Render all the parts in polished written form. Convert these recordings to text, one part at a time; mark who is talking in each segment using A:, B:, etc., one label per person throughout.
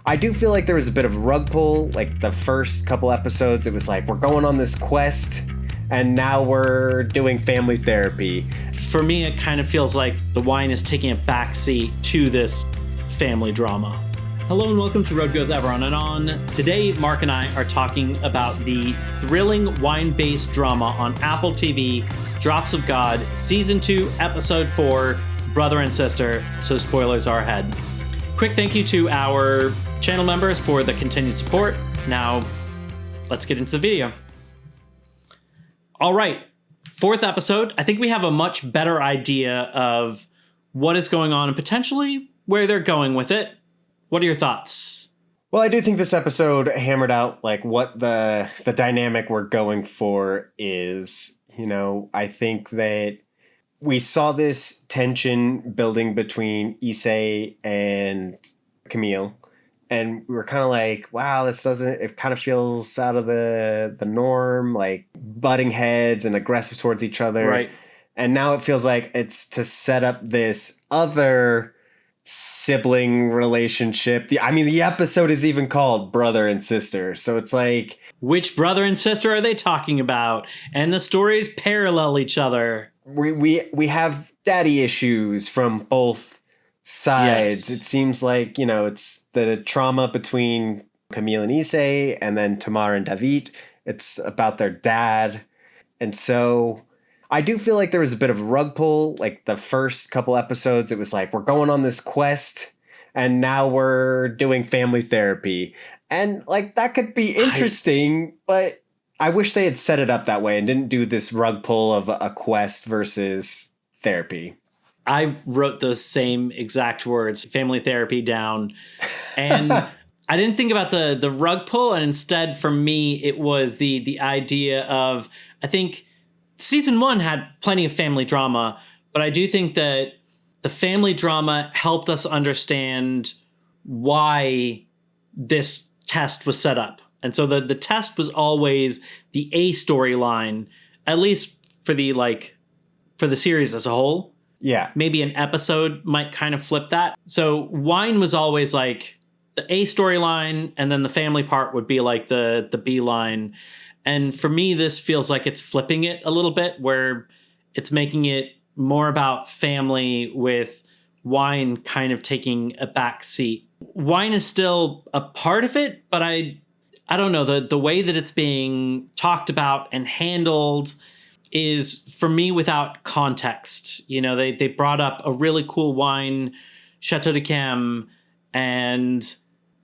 A: I do feel like there was a bit of a rug pull. Like the first couple episodes, it was like, we're going on this quest and now we're doing family therapy.
B: For me, it kind of feels like the wine is taking a backseat to this family drama. Hello and welcome to Road Goes Ever On and On. Today, Mark and I are talking about the thrilling wine-based drama on Apple TV, Drops of God, Season 2, Episode 4, Brother and Sister, so spoilers are ahead. Quick thank you to our channel members for the continued support. Now, let's get into the video. All right, fourth episode. I think we have a much better idea of what is going on and potentially where they're going with it. What are your thoughts?
A: Well, I do think this episode hammered out like what the dynamic we're going for is. You know, I think that we saw this tension building between Issei and Camille, and we were kind of like, wow, it kind of feels out of the norm, like butting heads and aggressive towards each other.
B: Right.
A: And now it feels like it's to set up this other sibling relationship. The episode is even called Brother and Sister. So it's like,
B: which brother and sister are they talking about? And the stories parallel each other.
A: We have daddy issues from both sides. Yes. It seems like, it's the trauma between Camille and Issei and then Tamar and Davit. It's about their dad. And so I do feel like there was a bit of a rug pull. Like the first couple episodes, it was like, we're going on this quest and now we're doing family therapy. And like, that could be interesting, but I wish they had set it up that way and didn't do this rug pull of a quest versus therapy.
B: I wrote the same exact words, family therapy, down. And I didn't think about the rug pull. And instead, for me, it was the idea of, I think season 1 had plenty of family drama, but I do think that the family drama helped us understand why this test was set up. And so the test was always the A storyline, at least for the series as a whole.
A: Yeah. Maybe
B: an episode might kind of flip that. So wine was always like the A storyline, and then the family part would be like the B line. And for me, this feels like it's flipping it a little bit, where it's making it more about family with wine kind of taking a back seat. Wine is still a part of it, but I don't know, the way that it's being talked about and handled is, for me, without context. They brought up a really cool wine, Chateau de Cam, and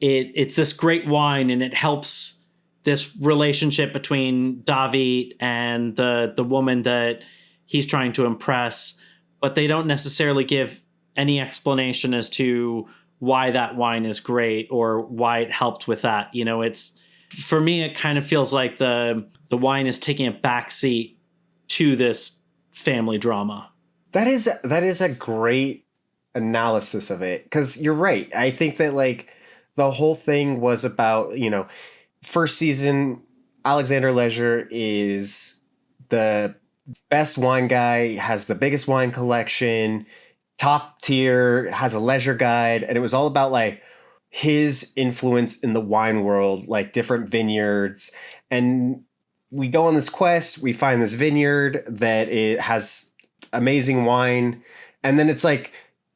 B: it's this great wine, and it helps this relationship between Davit and the woman that he's trying to impress, but they don't necessarily give any explanation as to why that wine is great or why it helped with that. It's, for me, it kind of feels like the wine is taking a backseat to this family drama.
A: That is a great analysis of it, because you're right. I think that like the whole thing was about, first season, Alexander Leisure is the best wine guy, has the biggest wine collection, top tier, has a leisure guide, and it was all about like his influence in the wine world, like different vineyards. And we go on this quest, we find this vineyard that it has amazing wine, and then it's like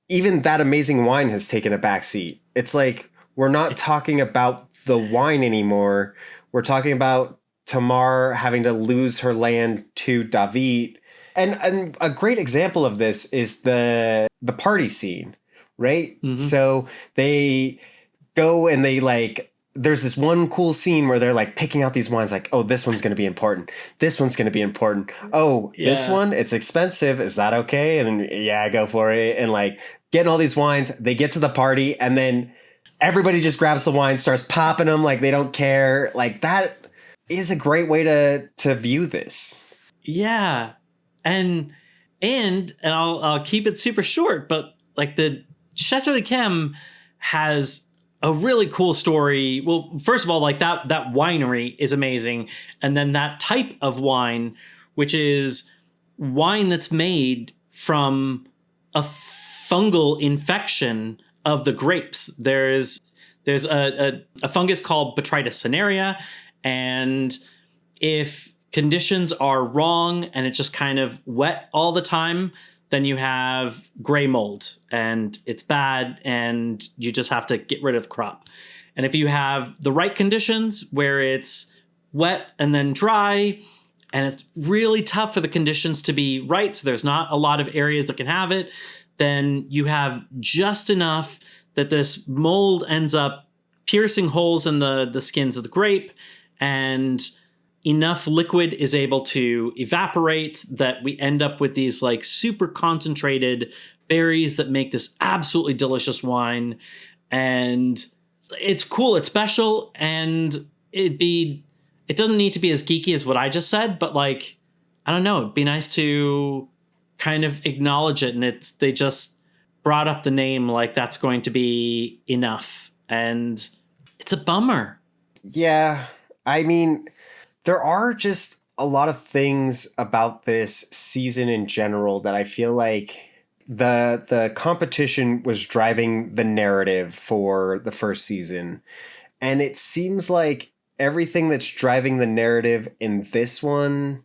A: even that amazing wine has taken a backseat. It's like we're not talking about the wine anymore. We're talking about Tamar having to lose her land to Davit. And a great example of this is the party scene, right? Mm-hmm. So they go and they like, there's this one cool scene where they're like picking out these wines, like, oh, this one's going to be important. This one's going to be important. Oh, yeah. This one, it's expensive. Is that okay? And then, yeah, go for it. And like getting all these wines, they get to the party and then everybody just grabs the wine, starts popping them like they don't care. Like that is a great way to view this.
B: Yeah. And I'll keep it super short, but like the Chateau de Cam has a really cool story. Well, first of all, like that winery is amazing. And then that type of wine, which is wine that's made from a fungal infection of the grapes. There's There's a fungus called Botrytis cinerea, and if conditions are wrong and it's just kind of wet all the time, then you have gray mold and it's bad and you just have to get rid of the crop. And if you have the right conditions where it's wet and then dry, and it's really tough for the conditions to be right, so there's not a lot of areas that can have it, then you have just enough that this mold ends up piercing holes in the skins of the grape, and enough liquid is able to evaporate that we end up with these like super concentrated berries that make this absolutely delicious wine. And it's cool, it's special, and it doesn't need to be as geeky as what I just said, but like, I don't know, it'd be nice to kind of acknowledge it. And they just brought up the name like that's going to be enough. And it's a bummer.
A: Yeah. I mean, there are just a lot of things about this season in general that I feel like the competition was driving the narrative for the first season. And it seems like everything that's driving the narrative in this one,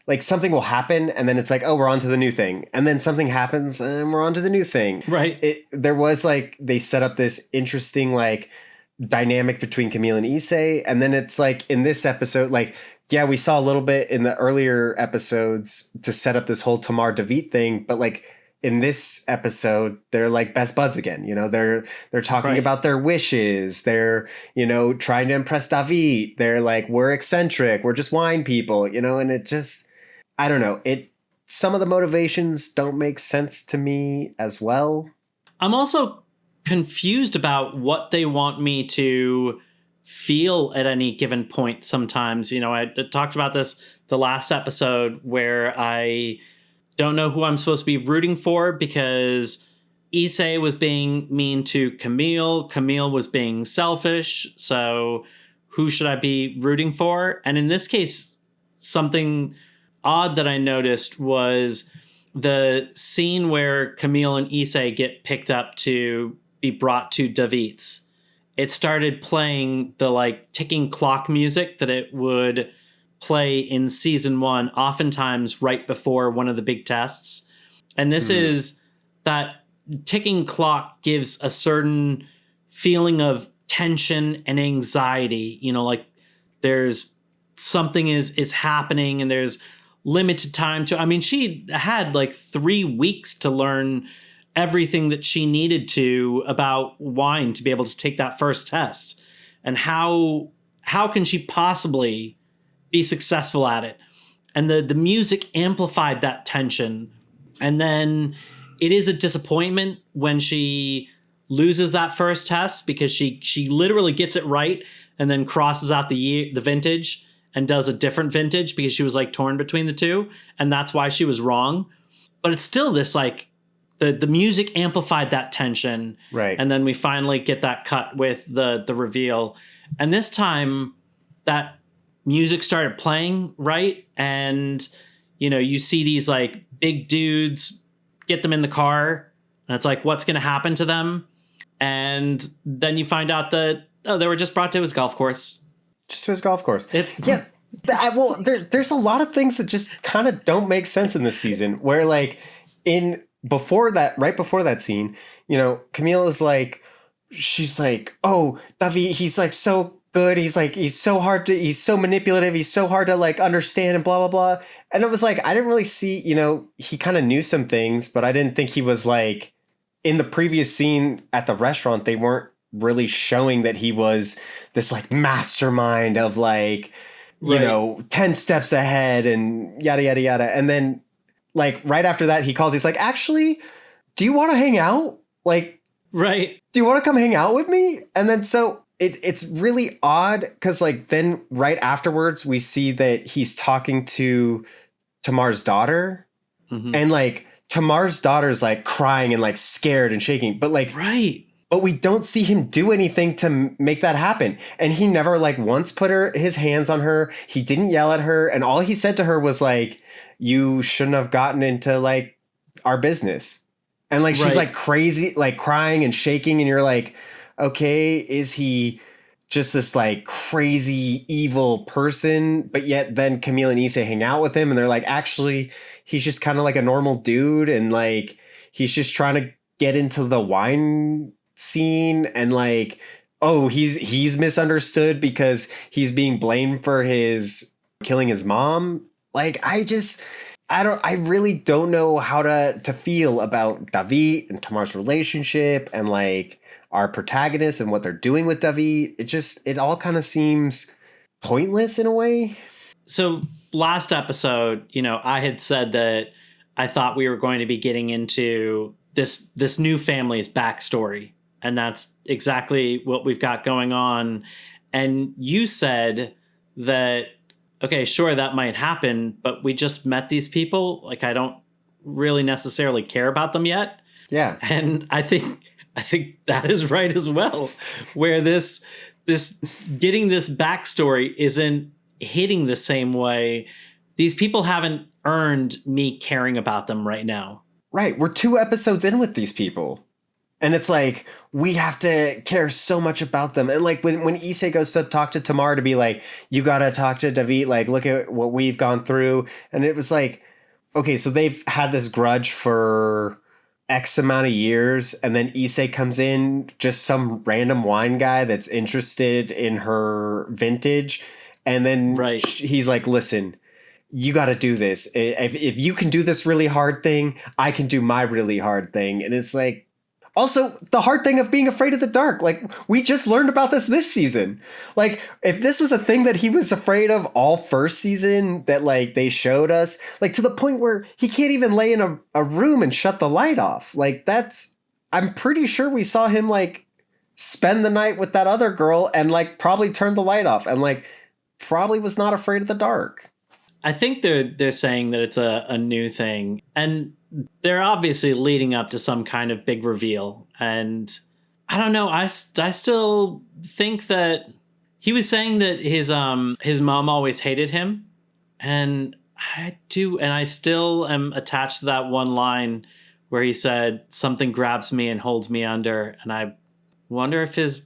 A: like something will happen and then it's like, oh, we're on to the new thing. And then something happens and we're on to the new thing.
B: Right.
A: There was like, they set up this interesting like dynamic between Camille and Issei. And then it's like in this episode, like, yeah, we saw a little bit in the earlier episodes to set up this whole Tamar Davit thing. But like in this episode, they're like best buds again. You know, they're talking
B: Right.
A: about their wishes. They're, you know, trying to impress Davit. They're like, we're eccentric. We're just wine people, you know, and it just, I don't know. Some of the motivations don't make sense to me as well.
B: I'm also confused about what they want me to feel at any given point sometimes. You know, I talked about this the last episode where I don't know who I'm supposed to be rooting for because Issei was being mean to Camille. Camille was being selfish. So who should I be rooting for? And in this case, something odd that I noticed was the scene where Camille and Issei get picked up to be brought to Davit's. It started playing the like ticking clock music that it would play in season 1, oftentimes right before one of the big tests. And this is that ticking clock gives a certain feeling of tension and anxiety, you know, like there's something is happening and there's limited time to, I mean, she had like 3 weeks to learn everything that she needed to about wine to be able to take that first test. And how can she possibly be successful at it? And the music amplified that tension. And then it is a disappointment when she loses that first test because she literally gets it right and then crosses out the vintage and does a different vintage because she was like torn between the two. And that's why she was wrong. But it's still this like, the music amplified that tension.
A: Right.
B: And then we finally get that cut with the reveal. And this time that music started playing, right? And, you know, you see these like big dudes, get them in the car, and it's like, what's going to happen to them? And then you find out that, oh, they were just brought to his golf course.
A: Just to his golf course.
B: Yeah.
A: Well, there's a lot of things that just kind of don't make sense in this season where like right before that scene, you know, Camille is like, she's like, oh, Davit, he's like so good. He's like, he's so manipulative. He's so hard to like understand and blah, blah, blah. And it was like, I didn't really see, you know, he kind of knew some things, but I didn't think he was like in the previous scene at the restaurant. They weren't really showing that he was this like mastermind of like, you know, 10 steps ahead and yada, yada, yada. And then like right after that, he calls, he's like, actually, do you want to hang out? Like,
B: right.
A: Do you want to come hang out with me? And then so it's really odd because like then right afterwards, we see that he's talking to Tamar's daughter and like Tamar's daughter's like crying and like scared and shaking, but like,
B: right.
A: But we don't see him do anything to make that happen. And he never like once put his hands on her. He didn't yell at her. And all he said to her was like, you shouldn't have gotten into like our business. And like, she's like crazy, like crying and shaking. And you're like, okay, is he just this like crazy evil person? But yet then Camille and Issei hang out with him and they're like, actually, he's just kind of like a normal dude and like he's just trying to get into the wine scene and like, oh, he's misunderstood because he's being blamed for his killing his mom. Like I really don't know how to feel about Davit and Tamar's relationship and like our protagonists and what they're doing with Davit. It all kind of seems pointless in a way.
B: So last episode, I had said that I thought we were going to be getting into this new family's backstory. And that's exactly what we've got going on. And you said that, okay, sure, that might happen, but we just met these people. Like, I don't really necessarily care about them yet.
A: Yeah.
B: And I think that is right as well, where this getting this backstory isn't hitting the same way. These people haven't earned me caring about them right now.
A: Right. We're 2 episodes in with these people. And it's like, we have to care so much about them. And like when Issei goes to talk to Tamar to be like, you got to talk to Davit, like, look at what we've gone through. And it was like, okay, so they've had this grudge for X amount of years. And then Issei comes in, just some random wine guy that's interested in her vintage. And then he's like, listen, you got to do this. If you can do this really hard thing, I can do my really hard thing. And it's like, also, the hard thing of being afraid of the dark. Like, we just learned about this season. Like, if this was a thing that he was afraid of all first season that, like, they showed us, like, to the point where he can't even lay in a room and shut the light off. Like, I'm pretty sure we saw him, like, spend the night with that other girl and, like, probably turn the light off and, like, probably was not afraid of the dark.
B: I think they're saying that it's a new thing. And they're obviously leading up to some kind of big reveal. And I don't know. I still think that he was saying that his mom always hated him. And I do. And I still am attached to that one line where he said, something grabs me and holds me under. And I wonder if his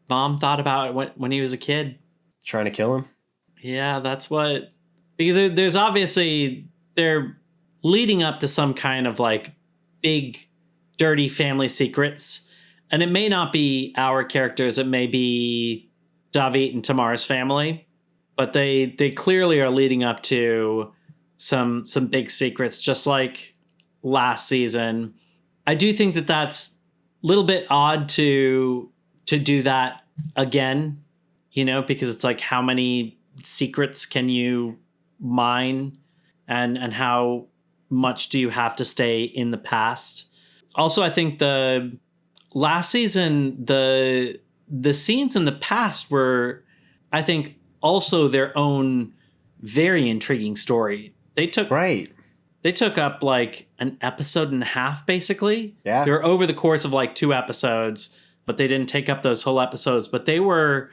B: mom thought about it when he was a kid.
A: Trying to kill him?
B: Yeah, that's what... Because there's obviously... They're leading up to some kind of like big, dirty family secrets. And it may not be our characters. It may be Davit and Tamar's family. But they clearly are leading up to some big secrets, just like last season. I do think that that's a little bit odd to do that again, because it's like, how many secrets can you mine and how much do you have to stay in the past? Also, I think the last season, the scenes in the past were, I think, also their own very intriguing story. They took up like an episode and a half, basically.
A: Yeah.
B: They were over the course of like 2 episodes, but they didn't take up those whole episodes. But they were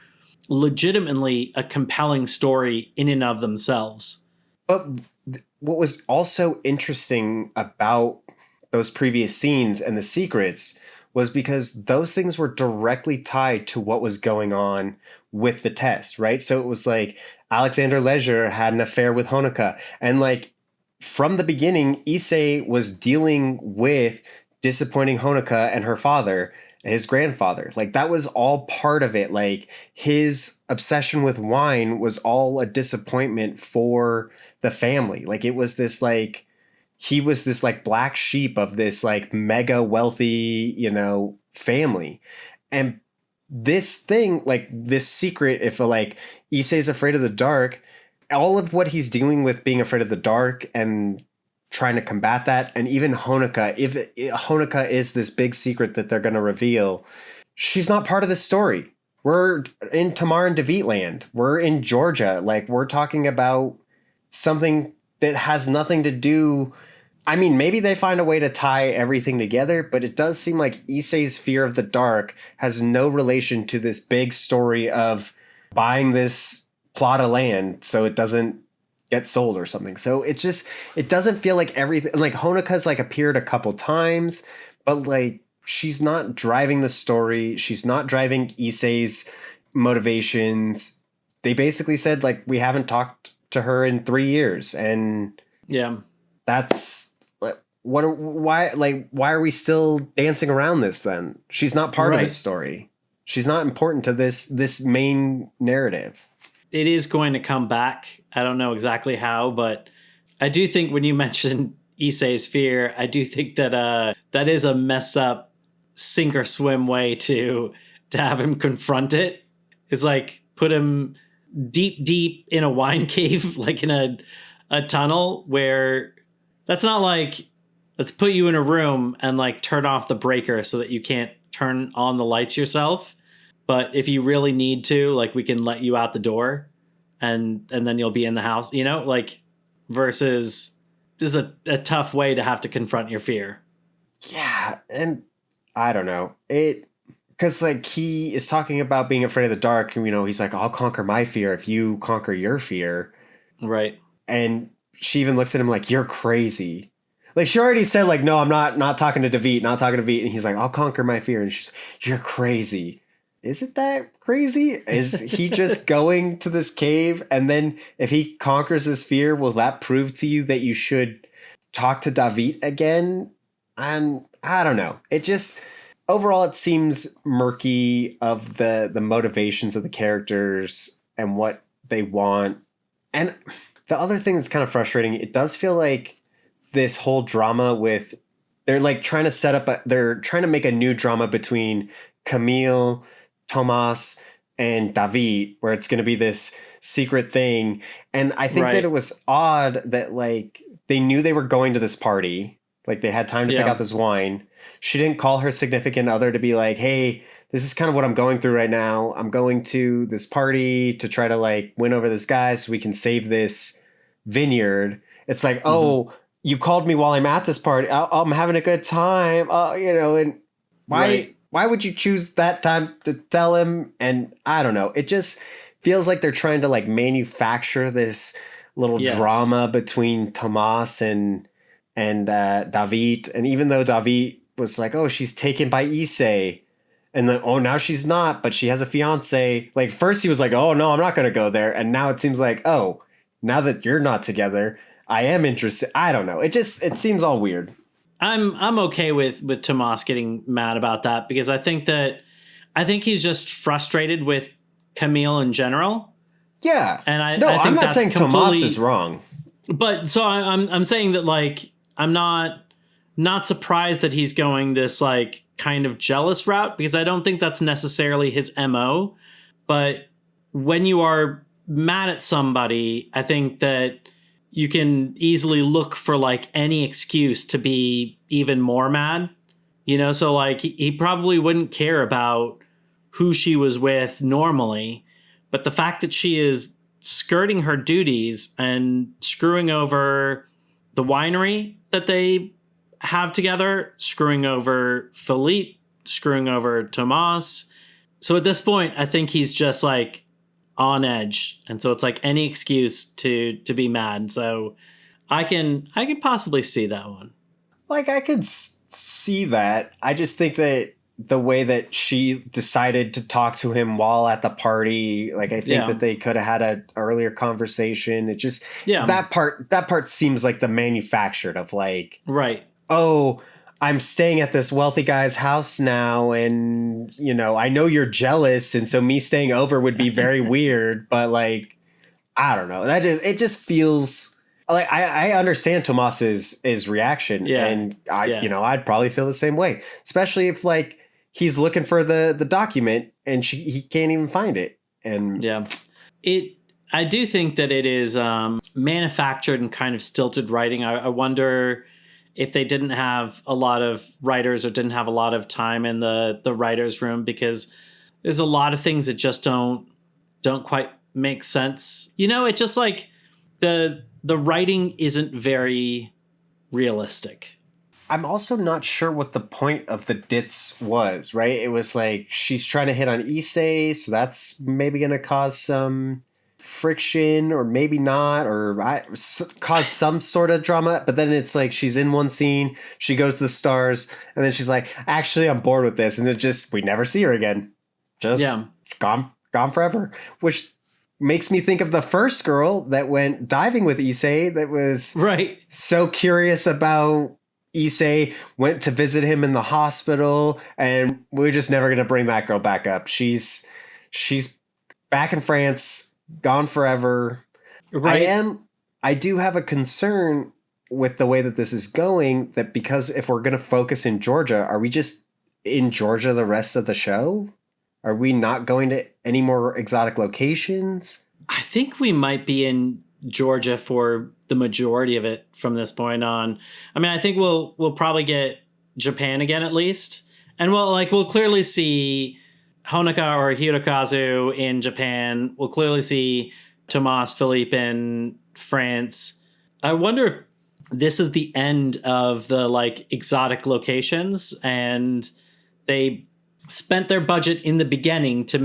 B: legitimately a compelling story in and of themselves.
A: But what was also interesting about those previous scenes and the secrets was because those things were directly tied to what was going on with the test, right? So it was like Alexander Leisure had an affair with Honoka. And like from the beginning, Issei was dealing with disappointing Honoka and her father, his grandfather. Like that was all part of it. Like his obsession with wine was all a disappointment for the family. Like it was this like, he was this like black sheep of this like mega wealthy, family. And this thing, like this secret, if like Issei's afraid of the dark, all of what he's doing with being afraid of the dark and trying to combat that, and even Honoka, if Honoka is this big secret that they're going to reveal, she's not part of the story. We're in Tamar and Davit land. We're in Georgia. Like we're talking about something that has nothing to do. I mean, maybe they find a way to tie everything together, but it does seem like Issei's fear of the dark has no relation to this big story of buying this plot of land so it doesn't get sold or something. So it doesn't feel like everything, like Honoka's like appeared a couple times, but like she's not driving the story. She's not driving Issei's motivations. They basically said, like, we haven't talked to her in 3 years. And
B: Yeah.
A: that's why are we still dancing around this then? She's not part of this story. She's not important to this main narrative.
B: It is going to come back. I don't know exactly how, but I do think when you mentioned Issei's fear, I do think that that is a messed up sink or swim way to have him confront it. It's like put him deep in a wine cave, like in a tunnel where that's not like, let's put you in a room and like turn off the breaker so that you can't turn on the lights yourself. But if you really need to, like, we can let you out the door and then you'll be in the house, you know, like, versus this is a tough way to have to confront your fear.
A: Yeah. And I don't know it, because like he is talking about being afraid of the dark, and he's like, I'll conquer my fear if you conquer your fear.
B: Right.
A: And she even looks at him like, you're crazy. Like, she already said, like, no, I'm not talking to Davit, not talking to Davit. And he's like, I'll conquer my fear. And she's like, you're crazy. Is it that crazy? Is he just going to this cave? And then if he conquers this fear, will that prove to you that you should talk to Davit again? And I don't know. It just, overall, it seems murky of the motivations of the characters and what they want. And the other thing that's kind of frustrating, it does feel like this whole drama with, they're like trying to set up, they're trying to make a new drama between Camille, Tomas, and Davit, where it's going to be this secret thing. And I think that it was odd that like they knew they were going to this party. Like they had time to pick out this wine. She didn't call her significant other to be like, hey, this is kind of what I'm going through right now. I'm going to this party to try to like win over this guy so we can save this vineyard. It's like, oh, you called me while I'm at this party. I'm having a good time. And why would you choose that time to tell him? And I don't know. It just feels like they're trying to like manufacture this little drama between Tomas and Davit. And even though Davit was like, oh, she's taken by Issei. And then, oh, now she's not, but she has a fiance. Like first he was like, oh no, I'm not going to go there. And now it seems like, oh, now that you're not together, I am interested. I don't know. It seems all weird.
B: I'm okay with Tomas getting mad about that because I think he's just frustrated with Camille in general.
A: Yeah.
B: And I think
A: I'm not saying Tomas is wrong.
B: But so I'm saying that like I'm not surprised that he's going this like kind of jealous route because I don't think that's necessarily his MO. But when you are mad at somebody, I think that you can easily look for like any excuse to be even more mad, so like he probably wouldn't care about who she was with normally, but the fact that she is skirting her duties and screwing over the winery that they have together, screwing over Philippe, screwing over Tomas. So at this point, I think he's just like on edge, and so it's like any excuse to be mad. So I can possibly see that one.
A: Like I could see that. I just think that the way that she decided to talk to him while at the party, like I think that they could have had an earlier conversation. It just that part seems like the manufactured of like,
B: right.
A: Oh, I'm staying at this wealthy guy's house now, and I know you're jealous, and so me staying over would be very weird. But like, I don't know. It just feels like I understand Tomas's reaction, and I'd probably feel the same way, especially if like he's looking for the document and he can't even find it. And
B: I do think that it is manufactured and kind of stilted writing. I wonder if they didn't have a lot of writers or didn't have a lot of time in the writer's room, because there's a lot of things that just don't quite make sense. It just like the writing isn't very realistic.
A: I'm also not sure what the point of the ditz was, right? It was like she's trying to hit on Issei, so that's maybe going to cause some friction or maybe not, or cause some sort of drama. But then it's like she's in one scene, she goes to the stars, and then she's like, actually, I'm bored with this. And we never see her again. Just gone forever. Which makes me think of the first girl that went diving with Issei that was so curious about Issei, went to visit him in the hospital, and we're just never going to bring that girl back up. She's back in France, gone forever. Right. I do have a concern with the way that this is going, that because if we're going to focus in Georgia, are we just in Georgia the rest of the show? Are we not going to any more exotic locations?
B: I think we might be in Georgia for the majority of it from this point on. I mean, I think we'll probably get Japan again at least. And we'll clearly see Honoka or Hirokazu in Japan. We'll clearly see Tomas Philippe in France. I wonder if this is the end of the like exotic locations, and they spent their budget in the beginning to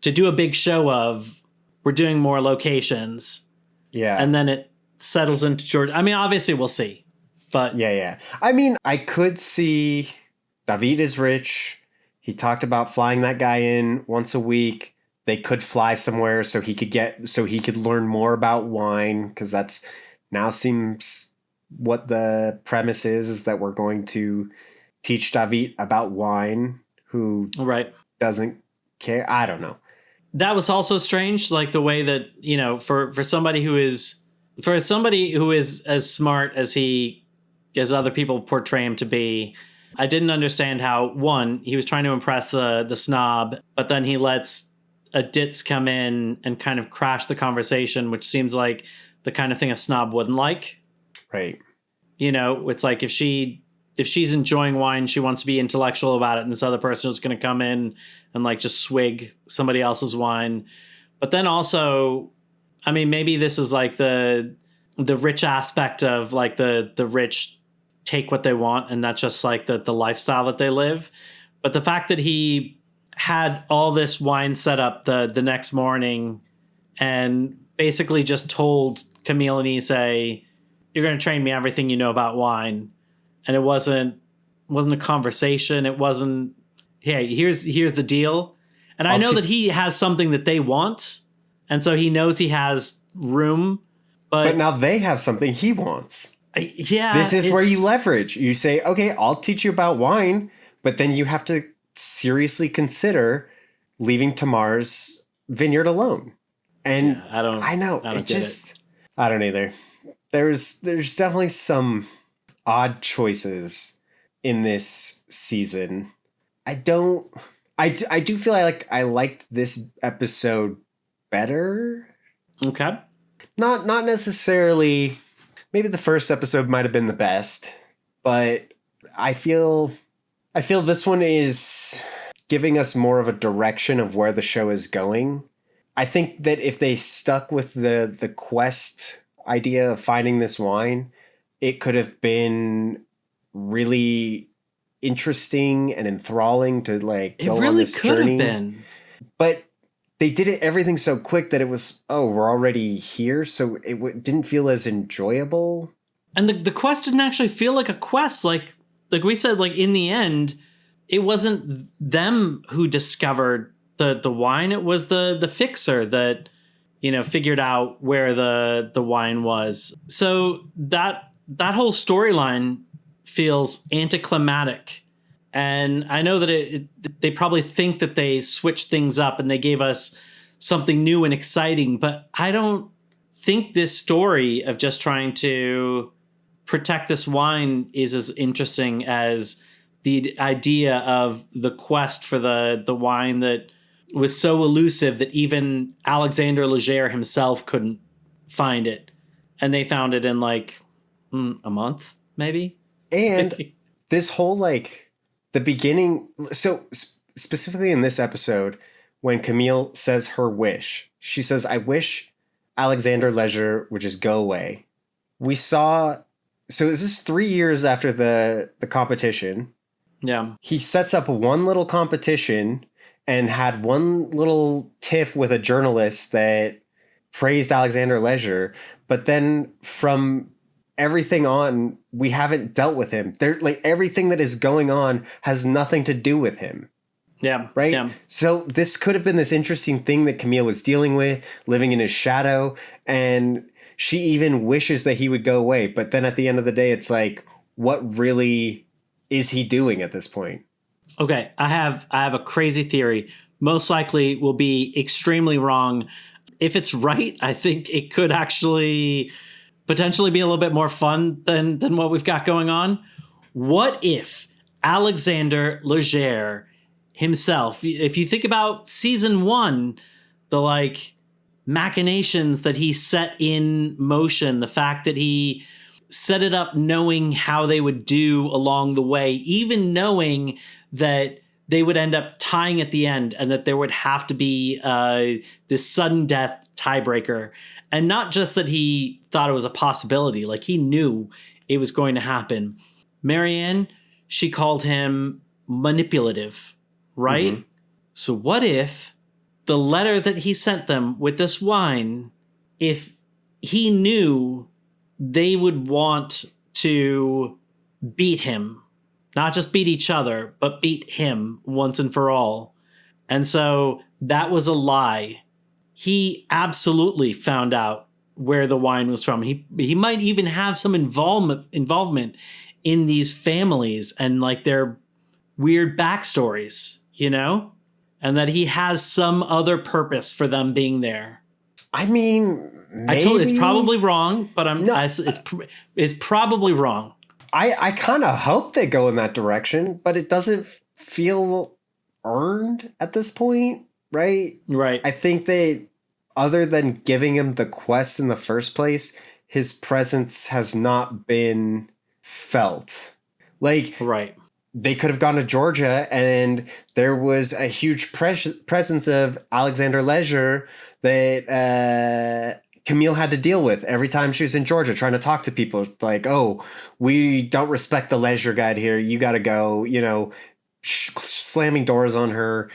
B: do a big show of we're doing more locations. Yeah. And then it settles into Georgia. I mean, obviously we'll see. But
A: yeah. I mean, I could see Davit is rich. He talked about flying that guy in once a week. They could fly somewhere so he could learn more about wine, because that's now seems what the premise is that we're going to teach Davit about wine, who doesn't care. I don't know.
B: That was also strange, like the way that, you know, for somebody who is as smart as other people portray him to be, I didn't understand how, one, he was trying to impress the snob, but then he lets a ditz come in and kind of crash the conversation, which seems like the kind of thing a snob wouldn't like.
A: Right.
B: You know, it's like if she's enjoying wine, she wants to be intellectual about it, and this other person is going to come in and like just swig somebody else's wine. But then also, I mean, maybe this is like the rich aspect of like the rich take what they want, and that's just like the lifestyle that they live. But the fact that he had all this wine set up the next morning and basically just told Camille and Issei, you're going to train me everything you know about wine. And it wasn't a conversation. It wasn't, hey, here's the deal. And I know that he has something that they want, and so he knows he has room. But
A: now they have something he wants.
B: Yeah.
A: This is where you leverage. You say, okay, I'll teach you about wine, but then you have to seriously consider leaving Tamar's vineyard alone. And I don't either. There's definitely some odd choices in this season. I do feel like I liked this episode better.
B: Okay.
A: Not necessarily. Maybe the first episode might have been the best, but I feel this one is giving us more of a direction of where the show is going. I think that if they stuck with the quest idea of finding this wine, it could have been really interesting and enthralling to like go on this journey. It really could have been. But they did everything so quick that it was, we're already here. So it didn't feel as enjoyable.
B: And the quest didn't actually feel like a quest. Like we said, like in the end, it wasn't them who discovered the wine. It was the fixer that, you know, figured out where the wine was. So that whole storyline feels anticlimactic. And I know that they probably think that they switched things up and they gave us something new and exciting, but I don't think this story of just trying to protect this wine is as interesting as the idea of the quest for the wine that was so elusive that even Alexander Leger himself couldn't find it. And they found it in like a month, maybe.
A: And this whole like the beginning. So specifically in this episode, when Camille says her wish, she says, I wish Alexander Leger would just go away. We saw. So this is 3 years after the competition.
B: Yeah.
A: He sets up one little competition and had one little tiff with a journalist that praised Alexander Leisure, but then from everything on, we haven't dealt with him. There, like everything that is going on has nothing to do with him.
B: Yeah.
A: Right.
B: Yeah.
A: So this could have been this interesting thing that Camille was dealing with, living in his shadow. And she even wishes that he would go away. But then at the end of the day, it's like, what really is he doing at this point?
B: Okay. I have a crazy theory. Most likely will be extremely wrong. If it's right, I think it could actually potentially be a little bit more fun than what we've got going on. What if Alexander Leger himself, if you think about season 1, the like machinations that he set in motion, the fact that he set it up knowing how they would do along the way, even knowing that they would end up tying at the end and that there would have to be this sudden death tiebreaker. And not just that he thought it was a possibility, like he knew it was going to happen. Marianne, she called him manipulative, right? Mm-hmm. So what if the letter that he sent them with this wine, if he knew they would want to beat him, not just beat each other, but beat him once and for all. And so that was a lie. He absolutely found out where the wine was from. He might even have some involvement in these families and like their weird backstories, you know? And that he has some other purpose for them being there.
A: I mean, maybe.
B: I told you, it's probably wrong, but it's probably wrong.
A: I kind of hope they go in that direction, but it doesn't feel earned at this point, right?
B: Right.
A: I think they, other than giving him the quest in the first place, his presence has not been felt. Like,
B: right.
A: They could have gone to Georgia and there was a huge presence of Alexander Leisure that Camille had to deal with every time she was in Georgia trying to talk to people like, oh, we don't respect the Leisure Guide here. You got to go, you know, slamming doors on her.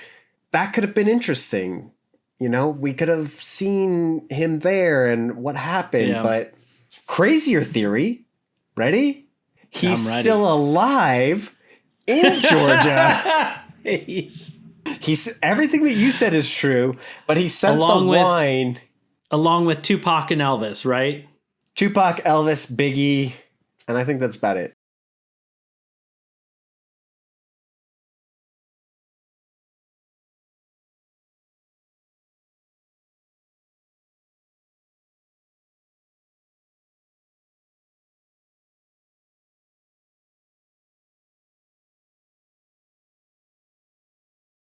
A: That could have been interesting. You know, we could have seen him there and what happened, but crazier theory. Ready? He's still alive in Georgia. He's everything that you said is true, but he sent the wine
B: along with Tupac and Elvis, right?
A: Tupac, Elvis, Biggie, and I think that's about it.